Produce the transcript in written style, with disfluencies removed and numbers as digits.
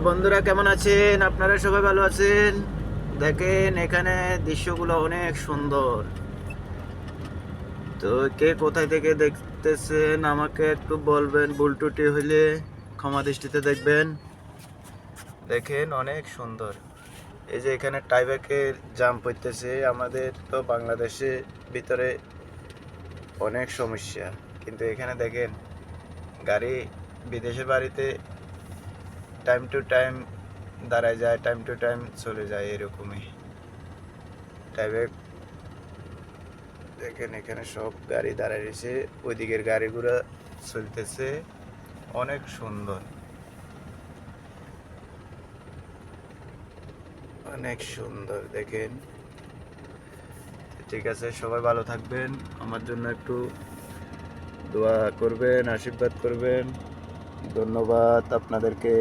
বন্ধুরা কেমন আছেন? আপনারা সবাই ভালো আছেন? দেখেন এখানে দৃশ্যগুলো অনেক সুন্দর। তো কে কোথায় থেকে দেখতেছেন আমাকে একটু বলবেন, ভুল ত্রুটি হইলে ক্ষমা দৃষ্টিতে দেখবেন। দেখেন অনেক সুন্দর। এই যে এখানে টাইব্রেকের জাম পড়তেছে। আমাদের তো বাংলাদেশে ভিতরে অনেক সমস্যা, কিন্তু এখানে দেখেন গাড়ি বিদেশের বাড়িতে টাইম টু টাইম দাঁড়ায় যায়, টাইম টু টাইম চলে যায়, এরকমই টাইব্রেক। দেখেন এখানে সব গাড়ি দাঁড়ায় রয়েছে, ওইদিকের গাড়িগুলো চলতেছে। অনেক সুন্দর, অনেক সুন্দর দেখেন। ঠিক আছে, সবাই ভালো থাকবেন, আমার জন্য একটু দোয়া করবেন, আশীর্বাদ করবেন। ধন্যবাদ আপনাদেরকে।